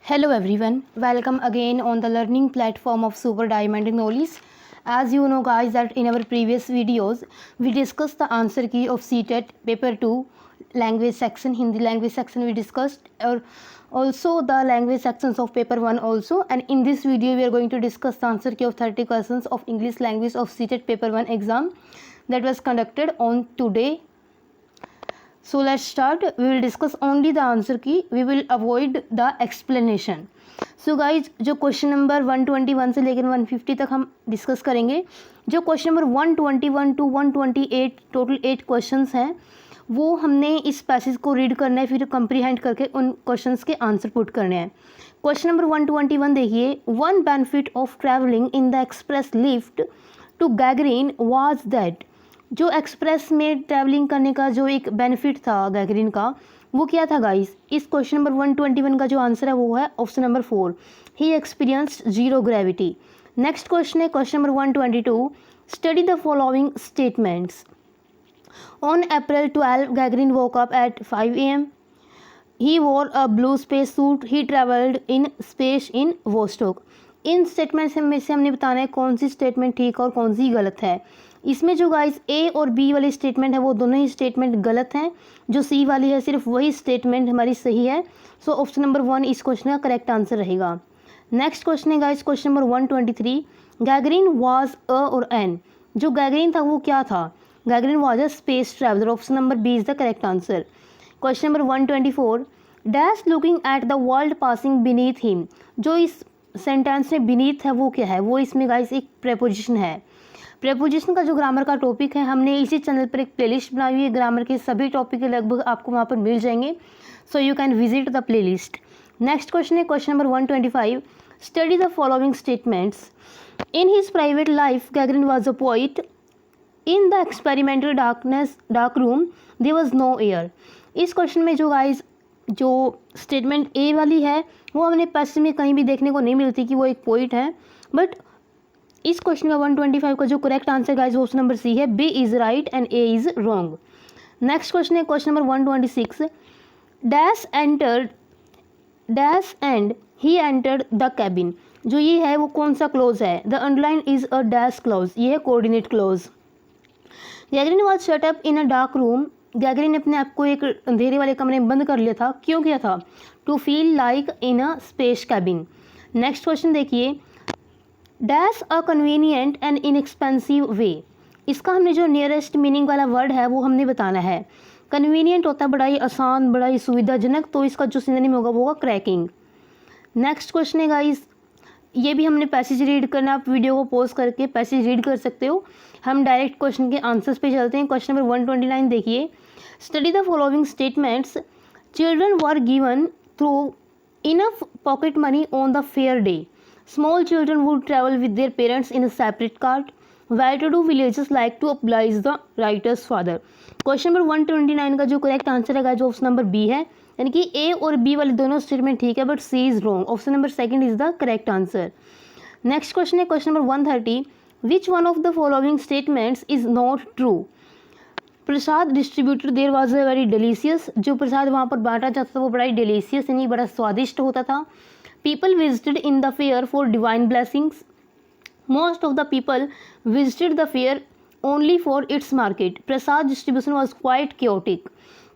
Hello everyone, welcome again on the learning platform of Super Diamond Knowledge. As you know guys that in our previous videos we discussed the answer key of CTET paper 2 language section, Hindi language section we discussed, or also the language sections of paper 1 also, and in this video we are going to discuss the answer key of 30 questions of English language of CTET paper 1 exam that was conducted on today. So let's start. We will discuss only the answer key. We will avoid the explanation. So guys, जो question number 121 से लेकर 150 तक हम discuss करेंगे. जो question number 121 to 128 total 8 questions हैं वो हमने इस पैसेज को रीड करना है, फिर कंप्रीहेंड करके उन क्वेश्चंस के आंसर पुट करने हैं. क्वेश्चन नंबर 121 देखिए. One benefit of travelling in the express lift to Gagarin was that. जो एक्सप्रेस में ट्रैवलिंग करने का जो एक बेनिफिट था गैगरीन का, वो क्या था गाइस. इस क्वेश्चन नंबर 121 का जो आंसर है वो है option number 4. He experienced zero gravity. Next question है question number 122. Study the following statements. On April 12 Gagarin woke up at 5 AM. He wore a blue space suit. He travelled in space in Vostok. In statements में से हमने बताना है कौन सी statement ठीक और कौन सी गलत है. इसमें जो गाइस ए और बी वाली स्टेटमेंट है वो दोनों ही स्टेटमेंट गलत हैं. जो सी वाली है सिर्फ वही स्टेटमेंट हमारी सही है. सो ऑप्शन नंबर 1 इस क्वेश्चन का करेक्ट आंसर रहेगा. नेक्स्ट क्वेश्चन है guys question number 123. Gagarin was a और एन. जो गैगरीन था वो क्या था. Gagarin was a space traveller. Option number B is the correct answer. Question number 124. Dash looking at the world passing beneath him. जो इस sentence में beneath है वो क्या है. वो इसमें गाइस एक प्रेपोजिशन है. प्रेपोजिशन का जो ग्रामर का टॉपिक है हमने इसी चैनल पर एक प्लेलिस्ट बनाई हुई है. ग्रामर के सभी टॉपिक लगभग आपको वहाँ पर मिल जाएंगे. So you can visit the playlist. Next question है question number 125. Study the following statements. In his private life Gagarin was a poet. In the experimental dark room there was no air. इस question में जो guys जो statement A वाली है वो हमने passage में कहीं भी देखने को नहीं मिलती कि वो एक पोइट है. बट इस क्वेश्चन का 125 का जो correct answer guys option number C है. B is right and A is wrong. Next question है question number 126. Dash entered dash and he entered the cabin. जो ये है वो कौन सा क्लोज है. The underline is a dash clause. ये है coordinate clause. Gagarin was shut up in a dark room. Gagarin ने अपने आप को एक अंधेरे वाले कमरे में बंद कर लिया था. क्यों किया था. To feel like in a space cabin. Next question देखिए. Dash a convenient and inexpensive way. इसका हमने जो नियरेस्ट मीनिंग वाला वर्ड है वो हमने बताना है. कन्वीनियंट होता है बड़ा ही आसान, बड़ा ही सुविधाजनक, तो इसका जो सिनोनिम होगा वो होगा क्रैकिंग. नेक्स्ट क्वेश्चन है गाइस. ये भी हमने पैसेज रीड करना. आप वीडियो को पॉज करके पैसेज रीड कर सकते हो. हम डायरेक्ट क्वेश्चन के आंसर्स पे चलते हैं. क्वेश्चन नंबर 129 देखिए. Study the following statements. Children were given through enough pocket money on the fair day. Small children would travel with their parents in a separate cart. Well-to-do villagers like to oblige the writer's father. Question number 129 का जो correct answer है जो option number B है. यानी कि ए और B वाले दोनों स्टेटमेंट ठीक है but C is wrong. Option number second is the correct answer. Next question है question number 130. Which one of the following statements is not true. Prasad distributed there was a very delicious. जो प्रसाद वहाँ पर बांटा जाता था वो बड़ा ही डिलीशियस यानी बड़ा स्वादिष्ट होता था. People visited in the fair for divine blessings. Most of the people visited the fair only for its market. Prasad distribution was quite chaotic.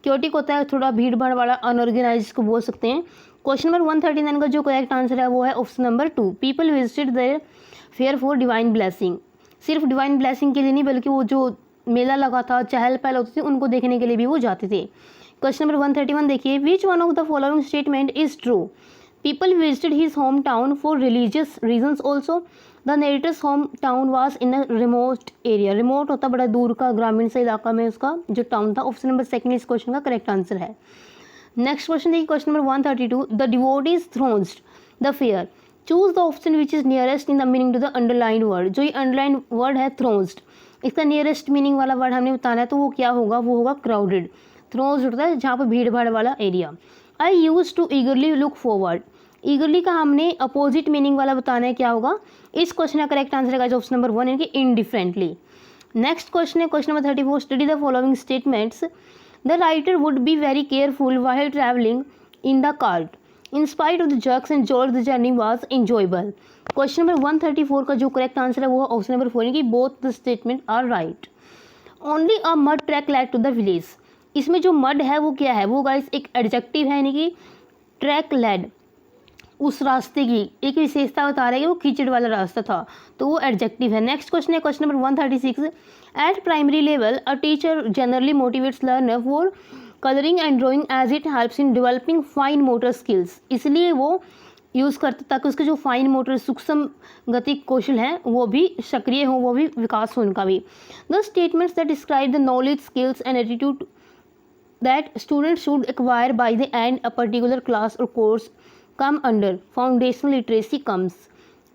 Chaotic होता है थोड़ा भीड़ भाड़ वाला, अनऑर्गेनाइज को बोल सकते हैं. क्वेश्चन नंबर 139 का जो करेक्ट आंसर है वो है option number 2. People visited the fair for divine blessing. सिर्फ डिवाइन ब्लेसिंग के लिए नहीं बल्कि वो जो मेला लगा था, चहल पहल होती थी, उनको देखने के लिए भी वो जाते थे. क्वेश्चन नंबर 131 देखिए. विच one of the following statement is true. People visited his hometown for religious reasons also. The narrator's hometown was in a remote area. Remote होता बड़ा दूर का, ग्रामीण से इलाका में उसका जो टाउन था. ऑप्शन नंबर सेकंड इस क्वेश्चन का करेक्ट आंसर है. नेक्स्ट क्वेश्चन देखिए question number 132. The devotees thronged the fair. Choose the option which is nearest in the meaning to the underlined word. जो ये underlined word है thronged, इसका nearest meaning वाला word हमने बताना है तो वो क्या होगा. वो होगा crowded. Thronged होता है जहाँ पर भीड़ भाड़ वाला area. I used to eagerly look forward. ईगरली का हमने अपोजिट मीनिंग वाला बताना है क्या होगा. इस क्वेश्चन का करेक्ट आंसर है ऑप्शन नंबर 1 यानी कि इनडिफरेंटली. नेक्स्ट क्वेश्चन है question number 34. Study the following statements. The writer would be very careful while travelling in the cart. In spite of the jerks and jolt the journey was enjoyable. Question number 134 का जो correct answer है वो है option number 4 कि both the statement are right. Only a mud track led to the village. इसमें जो mud है वो क्या है, वो गाइस एक एडजेक्टिव है, यानी कि ट्रैक लेड उस रास्ते की एक विशेषता बता रही है, वो कीचड़ वाला रास्ता था, तो वो एडजेक्टिव है। नेक्स्ट क्वेश्चन है question number 136। At primary level a teacher generally motivates learner for colouring and drawing as it helps in developing fine motor skills. इसलिए वो यूज़ करते ताकि उसके जो फाइन मोटर सूक्ष्म गति कौशल हैं वो भी सक्रिय हों, वो भी विकास हो उनका भी। The statements that describe the knowledge skills and attitude that students should acquire by the end a particular class or course come under foundational literacy comes।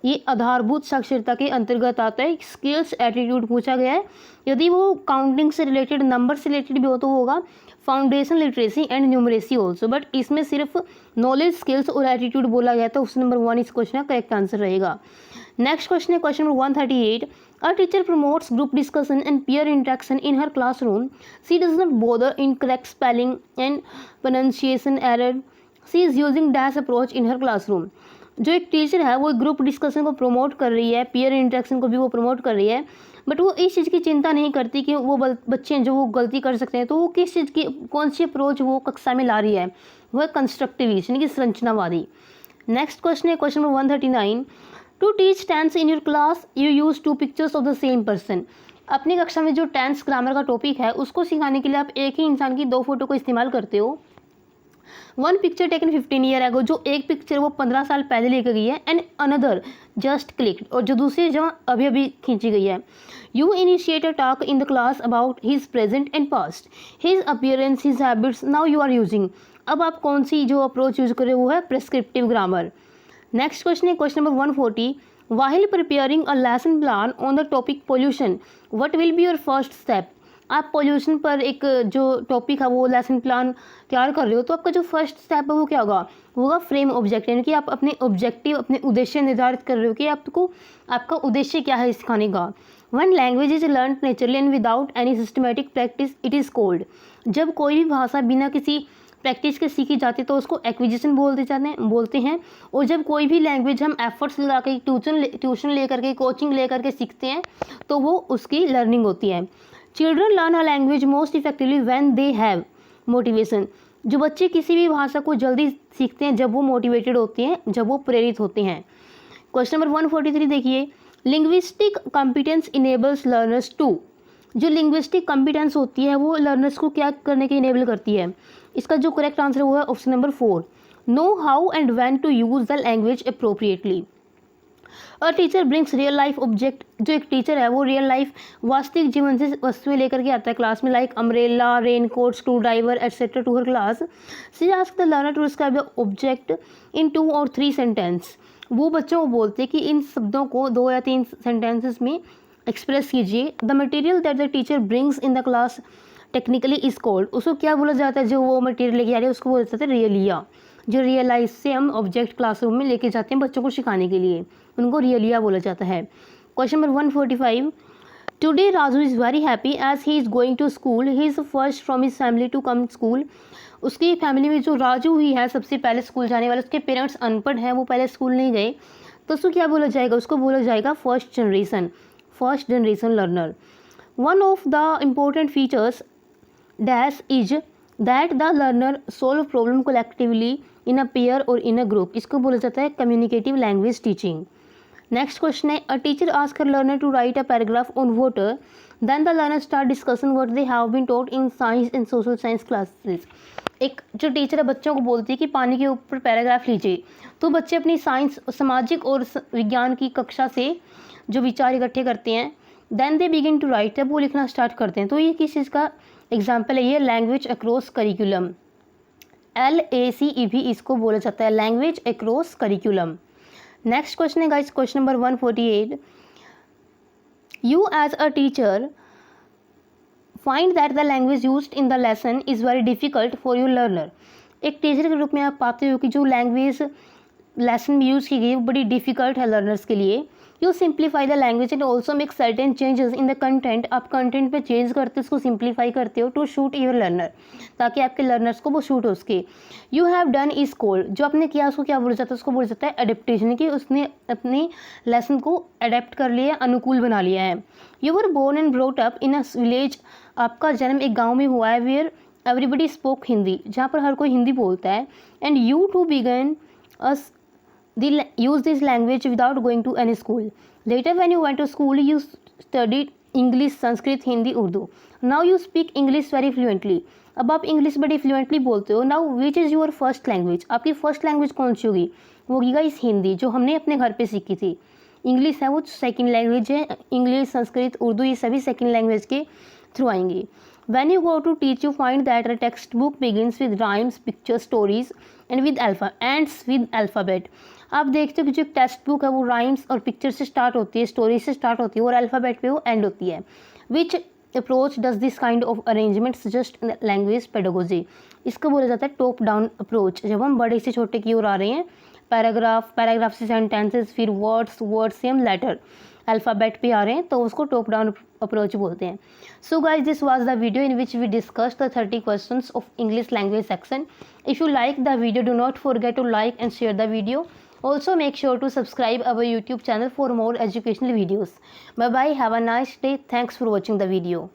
ये आधारभूत साक्षरता के अंतर्गत आता है। स्किल्स एटीट्यूड पूछा गया है, यदि वो काउंटिंग से रिलेटेड नंबर से रिलेटेड भी हो तो होगा foundation literacy and numeracy also, but इसमें सिर्फ नॉलेज स्किल्स और एटीट्यूड बोला गया था। ऑप्शन नंबर 1 इस क्वेश्चन का करेक्ट आंसर रहेगा। नेक्स्ट क्वेश्चन है question number 138। A teacher promotes group discussion and peer interaction in her classroom. She does not bother in correct spelling and pronunciation error. She is using dash approach in her classroom. जो एक teacher है वो group discussion को promote कर रही है, peer interaction को भी वो प्रमोट कर रही है, बट वो इस चीज़ की चिंता नहीं करती कि वो बच्चे हैं जो वो गलती कर सकते हैं, तो वो किस चीज़ की कौन सी अप्रोच वो कक्षा में ला रही है, वो है कंस्ट्रक्टिविस्ट यानी कि संरचनावादी। नेक्स्ट क्वेश्चन है question number 139। To teach tense in your class you use 2 pictures of the same person. अपनी कक्षा में जो टेंस ग्रामर का टॉपिक है उसको सिखाने के लिए आप एक ही इंसान की 2 फोटो को इस्तेमाल करते हो। 1 पिक्चर टेकन 15 ईयर एगो, जो एक पिक्चर वो 15 साल पहले लेकर गई है, एंड अनदर जस्ट क्लिक्ड, और जो दूसरी जो अभी अभी खींची गई है। You initiate a talk in the class about his present and past, his appearance, his habits, now you are using. अब आप कौन सी जो अप्रोच यूज कर रहे हो वो है प्रेस्क्रिप्टिव ग्रामर। नेक्स्ट क्वेश्चन है question number 140। While preparing a lesson plan on the topic pollution what will be your first step. आप पोल्यूशन पर एक जो टॉपिक है वो लेसन प्लान तैयार कर रहे हो, तो आपका जो फर्स्ट स्टेप है वो क्या होगा, वो होगा फ्रेम ऑब्जेक्टिव, यानी कि आप अपने ऑब्जेक्टिव अपने उद्देश्य निर्धारित कर रहे हो कि आपको आपका उद्देश्य क्या है सिखाने का। One language is learn naturally and without any systematic practice it is called. जब कोई भी भाषा बिना किसी प्रैक्टिस के सीखी जाती है तो उसको एक्विजिशन बोलते हैं। और जब कोई भी लैंग्वेज हम एफर्ट्स लगा के ट्यूशन लेकर के कोचिंग लेकर के सीखते हैं तो वो उसकी लर्निंग होती है। Children learn a language most effectively when they have motivation. जो बच्चे किसी भी भाषा को जल्दी सीखते हैं जब वो मोटिवेटेड होते हैं, जब वो प्रेरित होते हैं। क्वेश्चन नंबर 143 देखिए। Linguistic competence enables learners to. जो लिंग्विस्टिक कॉम्पिटेंस होती है वो लर्नर्स को क्या करने के इनेबल करती है। इसका जो करेक्ट आंसर हुआ है option number 4, know how and when to use the language appropriately. A teacher brings real life object. जो एक टीचर है वो रियल लाइफ वास्तविक जीवन से वस्तुएं लेकर के आता है क्लास में, like umbrella, raincoat, screwdriver etcetera to her class. She ask the learner to describe the object in 2 or 3 sentence. वो बच्चों को बोलते हैं कि इन शब्दों को 2 या 3 सेंटेंसेस में एक्सप्रेस कीजिए। The material that the teacher brings in the class technically is called. उसको क्या बोला जाता है, जो वो मटेरियल लेके आ रही है उसको बोला जाता है रियलिया। जो रियलाइज से हम ऑब्जेक्ट क्लासरूम में लेके जाते हैं बच्चों को सिखाने के लिए, उनको रियलिया बोला जाता है। Question number 145। Today Raju is very happy as he is going to school, he is first from his family to come school. उसकी फैमिली में जो राजू ही है सबसे पहले स्कूल जाने वाला, उसके पेरेंट्स अनपढ़ हैं, वो पहले स्कूल नहीं गए, तो उसको क्या बोला जाएगा, उसको बोला जाएगा first generation learner. One of the important features dash is that the learner solve problem collectively in a pair or in a group. इसको बोला जाता है communicative language teaching. Next question है। A teacher ask her learner to write a paragraph on water, then the learner start discussing what they have been taught in science and social science classes. एक जो teacher है बच्चों को बोलती है कि पानी के ऊपर पैराग्राफ लीजिए, तो बच्चे अपनी साइंस, सामाजिक और विज्ञान की कक्षा से जो विचार इकट्ठे करते हैं, then they begin to write, जब वो लिखना स्टार्ट करते हैं। तो ये किस चीज़ का एग्जाम्पल है, ये लैंग्वेज अक्रॉस करिकुलम, LACE भी इसको बोला जाता है, language across curriculum. Next question है guys question number 148। You as a teacher find that the language used in the lesson is very difficult for your learner. एक teacher के रूप में आप पाते हो कि जो लैंग्वेज लेसन में यूज़ की गई वो बड़ी डिफ़िकल्ट है लर्नर्स के लिए। You simplify the language and also make certain changes in the content. आप कंटेंट पे चेंज करते हो, उसको सिंप्लीफाई करते हो टू शूट योर लर्नर, ताकि आपके लर्नर्स को वो शूट हो उसके। You have done is called, जो आपने किया उसको क्या बोला जाता है, उसको बोला जाता है एडेप्टेशन, कि उसने अपनी लेसन को अडेप्ट कर लिया, अनुकूल बना लिया है। You were born and brought up in a village, आपका जन्म एक गाँव में हुआ है, वेयर एवरीबडी स्पोक हिंदी, जहाँ पर हर कोई हिंदी बोलता है। And you too began us use this language without going to any school. Later when you went to school you studied English, Sanskrit, Hindi, Urdu. Now you speak English very fluently. अब आप English बड़ी fluently बोलते हो। Now which is your first language, आपकी first language कौन सी होगी? वो होगी गाइस हिंदी, जो हमने अपने घर पे सीखी थी। इंग्लिश है वो सेकंड लैंग्वेज है, इंग्लिश, संस्कृत, उर्दू ये सभी सेकंड लैंग्वेज के थ्रू आएंगी। When you go to teach you find that a textbook begins with rhymes, pictures, stories and ends with alphabet. आप देखते हो कि जो टेक्स्ट बुक है वो राइम्स और पिक्चर से स्टार्ट होती है, स्टोरी से स्टार्ट होती है और अल्फ़ाबेट पे वो एंड होती है। Which approach does this kind of arrangement suggest language pedagogy, इसको बोला जाता है टॉप डाउन अप्रोच। जब हम बड़े से छोटे की ओर आ रहे हैं, पैराग्राफ से सेंटेंसेस, फिर वर्ड्स से हम लेटर अल्फ़ाबेट पे आ रहे हैं, तो उसको टॉप डाउन अप्रोच बोलते हैं। So guys this was the video in which we discuss the 30 questions of English language section. If you like the video, do not forget to like and share the video. Also make sure to subscribe our YouTube channel for more educational videos. Bye bye, have a nice day. Thanks for watching the video.